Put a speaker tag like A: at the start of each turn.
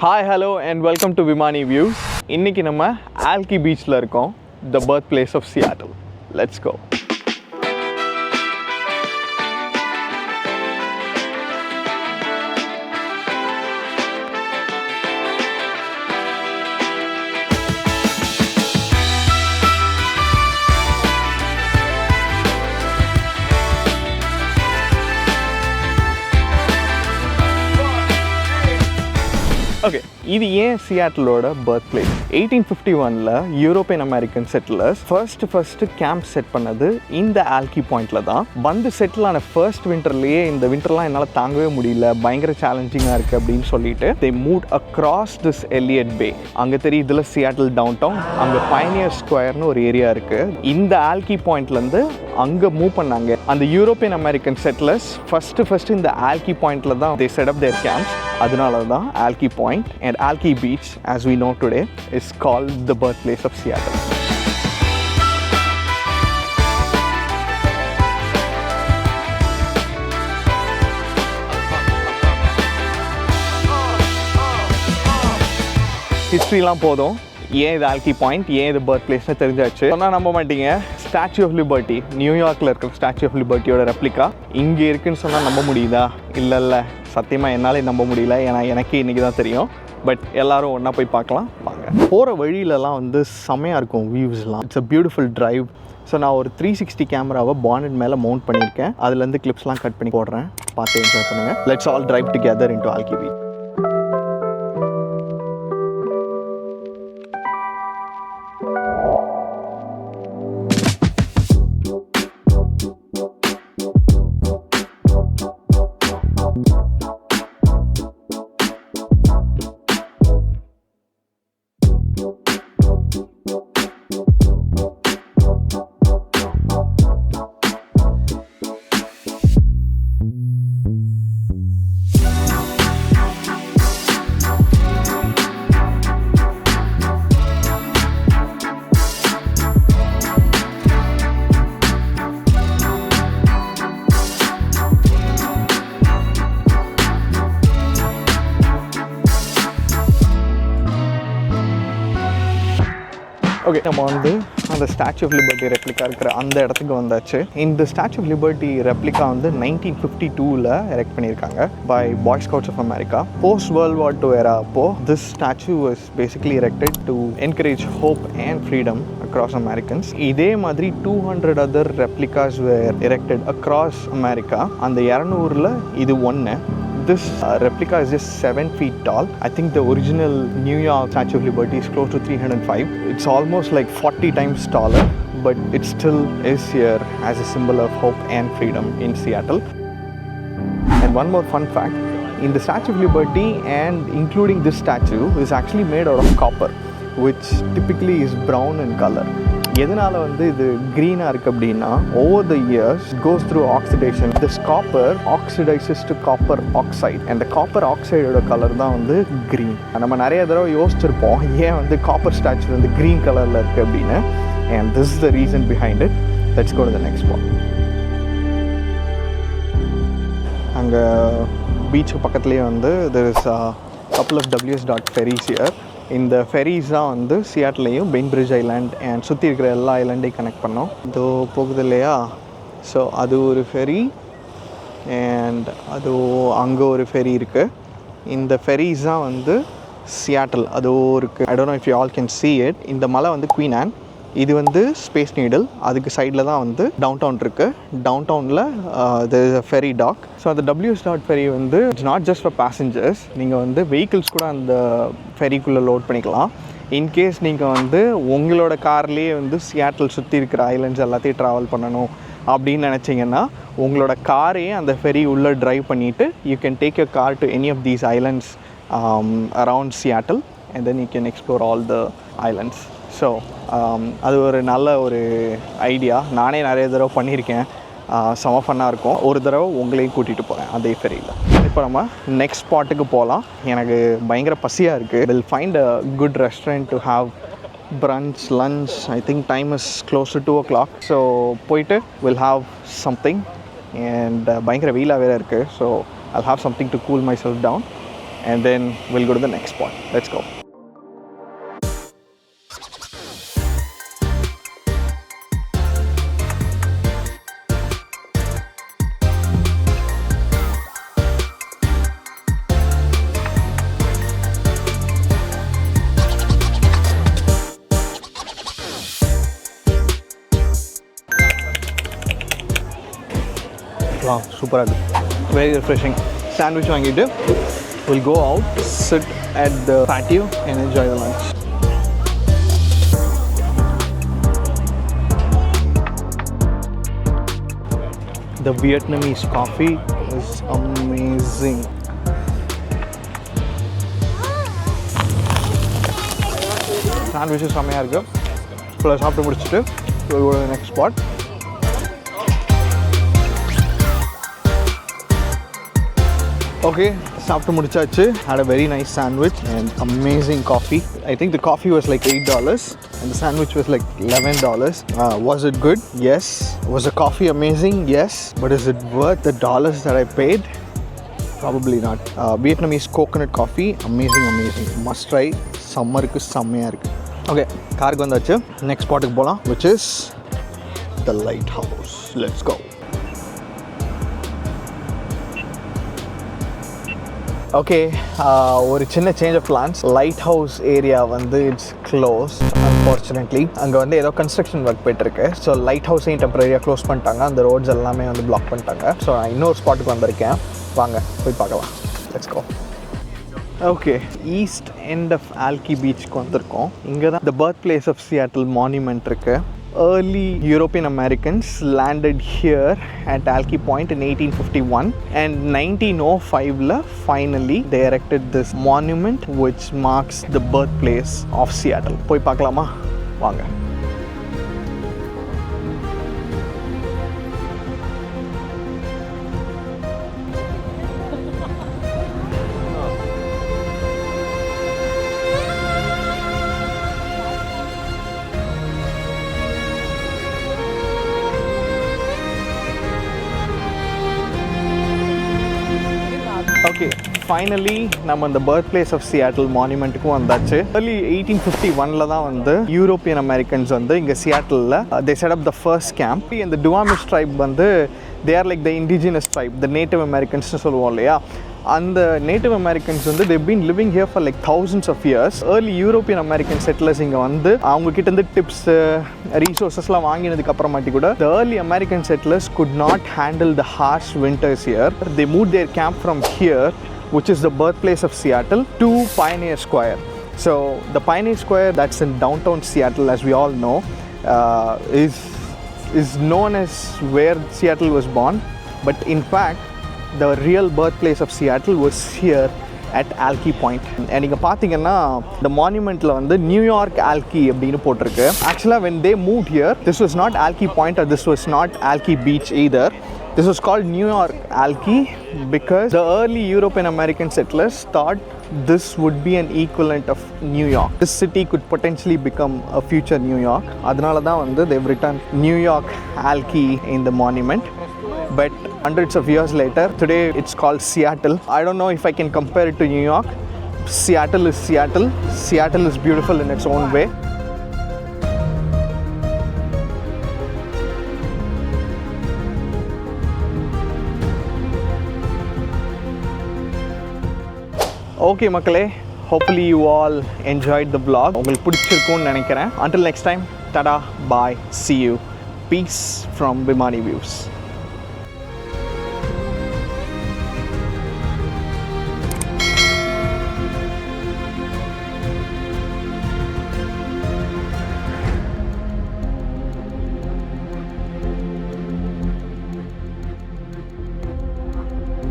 A: Hi, hello and welcome to Vimani Views. இன்னைக்கு நம்ம Alki Beachல இருக்கோம், the birthplace of Seattle. Let's go. Okay, இது ஏன் சியாட்டிலோட பர்த் பிளேஸ்? 1851ல் European American settlers first camp set பண்ணது இந்த ஆல்கி பாயிண்ட்ல தான். வந்து செட்டில் ஆன ஃபர்ஸ்ட் விண்டர்லேயே இந்த விண்டர்லாம் என்னால் தாங்கவே முடியல, பயங்கர சேலஞ்சிங்காக இருக்குது அப்படின்னு சொல்லிட்டு they moved across this Elliott Bay. அங்கே தெரியுதுல சியாட்டில் டவுன் டவுன், அங்கே பயனியர் ஸ்கொயர்னு ஒரு ஏரியா இருக்குது. இந்த ஆல்கி பாயிண்ட்லேருந்து அங்கே மூவ் பண்ணாங்க. அந்த யூரோப்பியன் அமெரிக்கன் செட்டிலர்ஸ் ஃபர்ஸ்ட் இந்த ஆல்கி பாயிண்ட்ல தான் they set up their camps. அதனால தான் Alki Point and Alki Beach, as we know today, is called the birthplace of Seattle. ஹிஸ்ட்ரிலாம் போதும், ஏன் இது ஆல்கி பாயிண்ட், ஏன் இது பர்த் பிளேஸ்னு தெரிஞ்சாச்சு. சொன்னால் நம்ப மாட்டீங்க, ஸ்டாச்சு ஆஃப் லிபர்ட்டி, நியூயார்க்கில் இருக்கிற ஸ்டாச்சு ஆஃப் லிபர்ட்டியோட ரெப்ளிகா இங்கே இருக்குன்னு சொன்னால் நம்ப முடியுதா? இல்லை சத்தியமாக என்னாலே நம்ப முடியல, ஏன்னா எனக்கே இன்றைக்கி தான் தெரியும். பட் எல்லோரும் ஒன்றா போய் பார்க்கலாம் வாங்க. போகிற வழியிலலாம் வந்து செம்மையாக இருக்கும் வியூஸ்லாம். It's a beautiful drive. So நான் ஒரு 360 கேமராவை பானட் மேலே மவுண்ட் பண்ணியிருக்கேன். அதுலேருந்து கிளிப்ஸ்லாம் கட் பண்ணி போடுறேன், பார்த்து என்ஜாய் பண்ணுங்கள். Let's all drive together into ஆல்கி beach. Okay, நம்ம வந்து அந்த ஸ்டாச்சு ஆஃப் லிபர்ட்டி ரெப்ளிகா இருக்கிற அந்த இடத்துக்கு வந்தாச்சு. இந்த ஸ்டாச்சு ஆஃப் லிபர்ட்டி ரெப்ளிகா வந்து 1952ல் எரெக்ட் பண்ணியிருக்காங்க by boy scouts of America. Post world war II era அப்போ this statue was basically erected to encourage hope and freedom across Americans. இதே மாதிரி 200 other replicas were erected across America. அந்த 200ல் இது ஒன்று. This replica is just 7 feet tall. I think the original New York Statue of Liberty is close to 305. It's almost like 40 times taller, but it still is here as a symbol of hope and freedom in Seattle. And one more fun fact, in the Statue of Liberty and including this statue is actually made out of copper, which typically is brown in color. எதனால் வந்து இது க்ரீனாக இருக்குது அப்படின்னா, over the years goes through oxidation. This copper oxidises to copper oxide. அந்த copper ஆக்சைடோட colour தான் வந்து green. நம்ம நிறைய தடவை யோசிச்சிருப்போம், ஏன் வந்து காப்பர் ஸ்டாச்சு வந்து க்ரீன் கலரில் இருக்குது அப்படின்னு. And this is the reason behind it. Let's go to the next spot. அங்கே பீச்சுக்கு பக்கத்துலேயே வந்து there is a couple of WS ferries here. இந்த ஃபெரிஸ் தான் வந்து சியாட்டிலையும் பெயின்பிரிட்ஜ் ஐலாண்ட் அண்ட் சுற்றி இருக்கிற எல்லா ஐலாண்டையும் கனெக்ட் பண்ணோம். இதோ போகுது இல்லையா? ஸோ அது ஒரு ஃபெரி அண்ட் அது அங்கே ஒரு ஃபெரி இருக்குது. இந்த ஃபெரிஸ் தான் வந்து சியாட்டில் அதோ இருக்குது. I don't know if you all can see it. இந்த மலை வந்து குயின் ஆன், இது வந்து ஸ்பேஸ் நீடில், அதுக்கு சைடில் தான் வந்து டவுன் டவுன் இருக்குது. டவுன் டவுனில் there is a ferry dock. So அந்த WS ferry வந்து it's not just for passengers. நீங்கள் வந்து வெஹிக்கிள்ஸ் கூட அந்த ஃபெரிக்குள்ளே லோட் பண்ணிக்கலாம். இன்கேஸ் நீங்கள் வந்து உங்களோட கார்லேயே வந்து சியாட்டில் சுற்றி இருக்கிற ஐலண்ட்ஸ் எல்லாத்தையும் ட்ராவல் பண்ணணும் அப்படின்னு நினச்சிங்கன்னா, உங்களோட காரையே அந்த ஃபெரி உள்ளே ட்ரைவ் பண்ணிவிட்டு you can take your car to any of these islands around Seattle and then you can explore all the islands. So அது ஒரு நல்ல ஒரு ஐடியா. நானே நிறைய தடவை பண்ணியிருக்கேன், செம ஃபன்னாக இருக்கும். ஒரு தடவை உங்களையும் கூட்டிகிட்டு போகிறேன் அதே ஃபெரியில். இப்போ நம்ம நெக்ஸ்ட் ஸ்பாட்டுக்கு போகலாம். எனக்கு பயங்கர பசியாக இருக்குது. Will find a good restaurant to have brunch, lunch. I think time is close to 2 o'clock. So போயிட்டு we'll have something and பயங்கர வெயிலாக வேறு இருக்குது. So I'll have something to cool myself down and then we'll go to the next spot. Let's go. Wow, super good. Very refreshing. Sandwich வாங்கிட்டு we'll go out, sit at the patio and enjoy the lunch. The Vietnamese coffee is amazing. Sandwich is செமையா இருக்கு. ஃபுல்லாக சாப்பிட்டு முடிச்சிட்டு we'll go to the next spot. Okay, சாப்பிட்டு முடிச்சாச்சு. Had a very nice sandwich and amazing coffee. I think the coffee was like $8 and the sandwich was like $11. Was it good? Yes. Was the coffee amazing? Yes. But is it worth the dollars that I paid? Probably not. Vietnamese coconut coffee, amazing. Must try. Summerku செம்மையா இருக்கு. Okay, காருக்கு வந்தாச்சு. Next spotக்கு போலாம், which is the lighthouse. Let's go. Okay, ஒரு சின்ன change of plans. Lighthouse area வந்து it's close unfortunately. அங்கே வந்து ஏதோ கன்ஸ்ட்ரக்ஷன் ஒர்க் போயிட்டுருக்கு. ஸோ லைட் ஹவுஸையும் டெம்பரரியாக க்ளோஸ் பண்ணிட்டாங்க. அந்த ரோட்ஸ் எல்லாமே வந்து பிளாக் பண்ணிட்டாங்க. ஸோ நான் இன்னொரு ஸ்பாட்டுக்கு வந்திருக்கேன். வாங்க போய் பார்க்கலாம். Let's go. Okay, east end of Alki பீச்சுக்கு வந்திருக்கோம். இங்கே தான் the birth place of Seattle monument இருக்குது. Early European Americans landed here at Alki Point in 1851 and 1905 finally they erected this monument which marks the birthplace of Seattle. போய் பார்க்கலாமா? வாங்க. Okay, finally நம்ம இந்த பர்த் பிளேஸ் ஆஃப் சியாட்டில் மான்யூமெண்ட்டுக்கும் வந்தாச்சு. early 1851 தான் வந்து European Americans வந்து இங்கே சியாட்டிலில் they set up the first camp. இந்த Duwamish tribe வந்து they are like the indigenous tribe, the native Americans சொல்லுவோம் இல்லையா. அந்த நேட்டிவ் அமெரிக்கன்ஸ் வந்து they've been living here for like thousands of years. early European American settlers இங்கே வந்து அவங்க கிட்ட இருந்து டிப்ஸு ரீசோர்ஸஸ்லாம் வாங்கினதுக்கு அப்புறமாட்டி கூட the early American settlers could not handle the harsh winters here. They moved their camp from here, which is the birthplace of Seattle, to Pioneer Square. So the Pioneer Square that's in downtown Seattle, as we all know, is known as where Seattle was born, but in fact the real birthplace of Seattle was here at Alki Point. And இங்கே பார்த்தீங்கன்னா the monumentல வந்து New York Alki அப்படின்னு போட்டிருக்கு. Actually when they moved here, this was not Alki Point or this was not Alki Beach either. This was called New York Alki because the early European American settlers thought this would be an equivalent of New York. This city could potentially become a future New York. அதனால தான் வந்து they've written New York Alki in the monument. But hundreds of years later, today it's called Seattle. I don't know if I can compare it to New York. Seattle is Seattle. Seattle is beautiful in its own way. Okay மக்களே, hopefully you all enjoyed the vlog. உங்களுக்கு பிடிச்சிருக்கும்னு நினைக்கிறேன். Until next time, tada, bye, see you. Peace from Vimani Views.